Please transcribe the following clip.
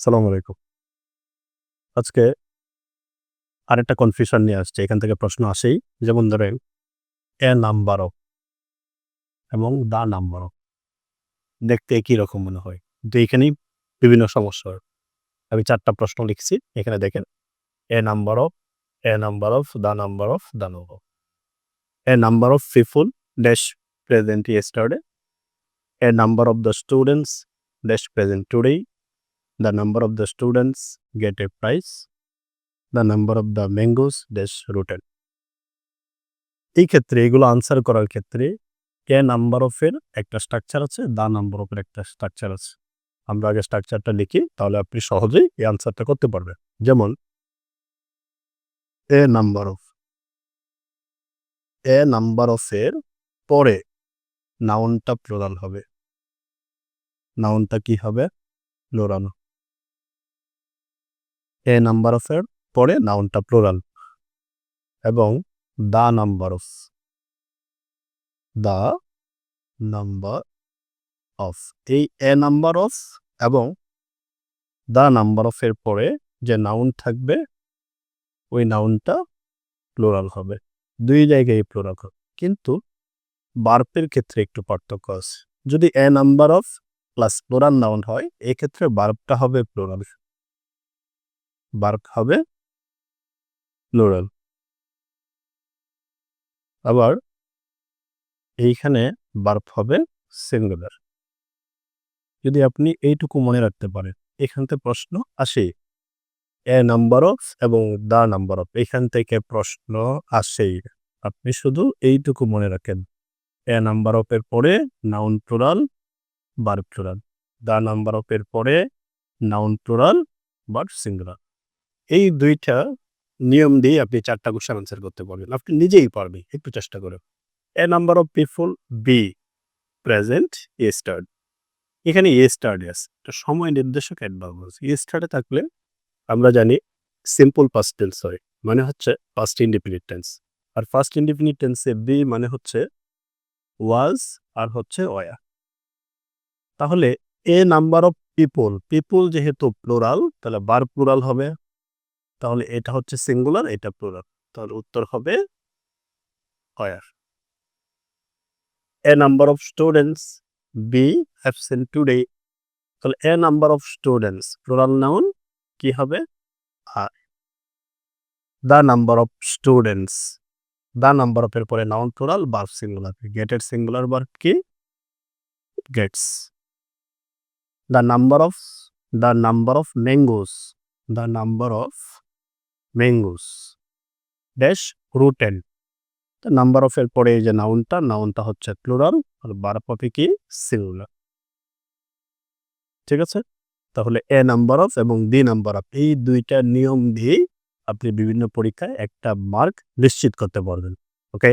সালামু আলাইকুম। আজকে আরেকটা কনফিউশন নিয়ে আসছি। এখান থেকে প্রশ্ন আসেই। যেমন ধরেন এ নাম্বার অফ এবং দা নাম্বার অফ দেখতে একই রকম মনে হয়। কিন্তু এখানেই বিভিন্ন সমস্যা হয়। আমি ৪ টা প্রশ্ন লিখছি। এখানে দেখেন a number of, a number of, the number of, the number of. A number of people dash present yesterday, a number of the students dash present today, the number of the students get a prize, the number of the mangoes dash rotten. এই ক্ষেত্রে এগুলো answer করার ক্ষেত্রে কে number of এর একটা structure আছে, দা number of এর একটা স্ট্রাকচার আছে। আমরা আগে স্ট্রাকচারটা লিখি, তাহলে আপনি সহজেই এই আনসারটা করতে পারবেন। যেমন a number of, a number of এর পরে নাউনটা প্লুরাল হবে। নাউনটা কি হবে? প্লুরাল। এ নাম্বার অফ এর পরে নাউনটা প্লুরাল এবং the number of, the number of, এই এ নাম্বার অফ এবং দা নাম্বার অফ এর পরে যে নাউন থাকবে ওই নাউনটা প্লুরাল হবে। ২ জায়গায় প্লুরাল হবে। কিন্তু ভার্বের ক্ষেত্রে একটু পার্থক্য আছে। যদি a number of plus plural noun হয়, এক্ষেত্রে ভার্বটা হবে প্লুরাল। ভার্ব হবে প্লুরাল। আবার এইখানে ভার্ব হবে সিঙ্গুলার। যদি আপনি এইটুকু মনে রাখতে পারেন, এখান থেকে প্রশ্ন আসে। এ নাম্বার অফ এবং দা নাম্বার অফ, এখান থেকে প্রশ্ন আসেই। আপনি শুধু এইটুকু মনে রাখেন। এ নাম্বার অফ এর পরে noun plural, verb plural. The number of এর পরে নাউন প্লুরাল, ভার্ব সিঙ্গুলার। এই ২ টা নিয়ম দিয়ে আপনি ৪ টা কোয়েশ্চেন আনসার করতে পারবেন। আপনি নিজেই পারবেন। একটু চেষ্টা করে। A number of people be present yesterday. এখানে ইয়েস্টারডে আছে। এটা সময় নির্দেশক অ্যাডভার্ব আছে। ইয়েস্টারডে থাকলে আমরা জানি সিম্পল পাস্ট টেন্স হয়। মানে হচ্ছে পাস্ট ইনডিফিনিট টেন্স। আর ফার্স্ট ইনডিফিনিট টেন্সে বি মানে হচ্ছে ওয়াজ আর হচ্ছে ওয়্যার। তাহলে a number of people, people যেহেতু প্লুরাল তাহলে ভার্ব প্লুরাল হবে। তাহলে এটা হচ্ছে সিঙ্গুলার, এটা প্লুরাল। তাহলে উত্তর হবে were. A number of students be absent today. তাহলে a number of students plural noun কি হবে? আর the number of students, the number of এর পরে নাউন প্লুরাল, ভার্ব সিঙ্গুলার। গেটের সিঙ্গুলার ভার্ব কি? Gets. The number of, the number of mangoes, the number of mangoes dash rotten. Number of এর পরে এই যে নাউনটা, নাউনটা হচ্ছে প্লুরাল আর ভার্ব হবে কি? সিঙ্গুলার। ঠিক আছে? তাহলে এ নাম্বার অফ এবং দি নাম্বার অফ এই ২ টা নিয়ম দিয়েই আপনি বিভিন্ন পরীক্ষায় একটা মার্ক নিশ্চিত করতে পারবেন। ওকে?